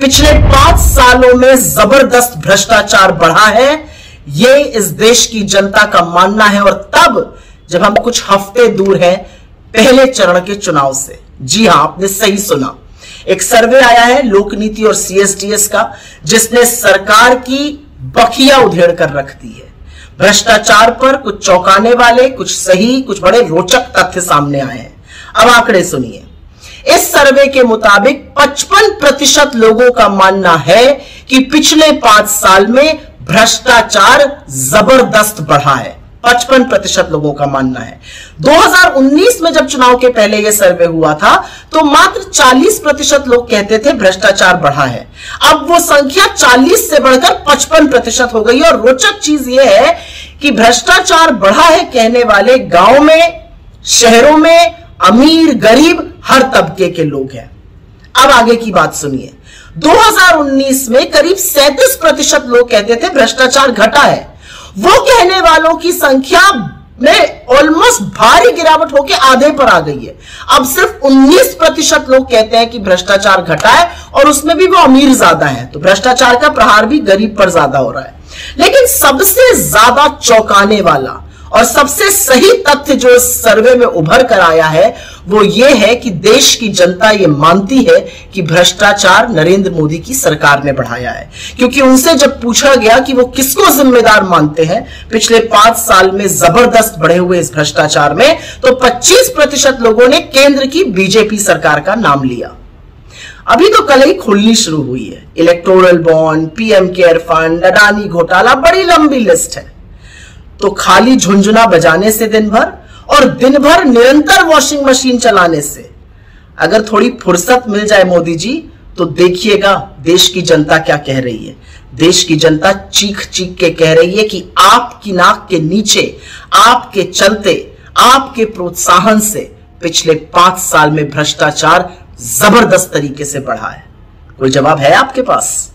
पिछले 5 सालों में जबरदस्त भ्रष्टाचार बढ़ा है, ये इस देश की जनता का मानना है। और तब जब हम कुछ हफ्ते दूर हैं पहले चरण के चुनाव से। जी हां, आपने सही सुना। एक सर्वे आया है लोकनीति और सीएसडीएस का, जिसने सरकार की बखिया उधेड़ कर रख दी है। भ्रष्टाचार पर कुछ चौंकाने वाले, कुछ सही, कुछ बड़े रोचक तथ्य सामने आए हैं। अब आंकड़े सुनिए। इस सर्वे के मुताबिक 55% लोगों का मानना है कि पिछले 5 साल में भ्रष्टाचार जबरदस्त बढ़ा है। 55% लोगों का मानना है। 2019 में जब चुनाव के पहले यह सर्वे हुआ था तो मात्र 40% लोग कहते थे भ्रष्टाचार बढ़ा है। अब वो संख्या 40 से बढ़कर 55% हो गई। और रोचक चीज यह है कि भ्रष्टाचार बढ़ा है कहने वाले गांव में, शहरों में, अमीर गरीब हर तबके के लोग हैं। अब आगे की बात सुनिए। 2019 में करीब 37% लोग कहते थे भ्रष्टाचार घटा है। वो कहने वालों की संख्या में ऑलमोस्ट भारी गिरावट होकर आधे पर आ गई है। अब सिर्फ 19% लोग कहते हैं कि भ्रष्टाचार घटा है, और उसमें भी वो अमीर ज्यादा है। तो भ्रष्टाचार का प्रहार भी गरीब पर ज्यादा हो रहा है। लेकिन सबसे ज्यादा चौंकाने वाला और सबसे सही तथ्य जो इस सर्वे में उभर कर आया है वो ये है कि देश की जनता ये मानती है कि भ्रष्टाचार नरेंद्र मोदी की सरकार ने बढ़ाया है। क्योंकि उनसे जब पूछा गया कि वो किसको जिम्मेदार मानते हैं पिछले 5 साल में जबरदस्त बढ़े हुए इस भ्रष्टाचार में, तो 25% लोगों ने केंद्र की बीजेपी सरकार का नाम लिया। अभी तो कल ही खुलनी शुरू हुई है। Electoral bond, PM care fund, Adani घोटाला, बड़ी लंबी लिस्ट है। तो खाली झुंझुना बजाने से दिन भर और दिन भर निरंतर वॉशिंग मशीन चलाने से अगर थोड़ी फुर्सत मिल जाए मोदी जी, तो देखिएगा देश की जनता क्या कह रही है। देश की जनता चीख चीख के कह रही है कि आपकी नाक के नीचे, आपके चलते, आपके प्रोत्साहन से पिछले 5 साल में भ्रष्टाचार जबरदस्त तरीके से बढ़ा है। कोई जवाब है आपके पास?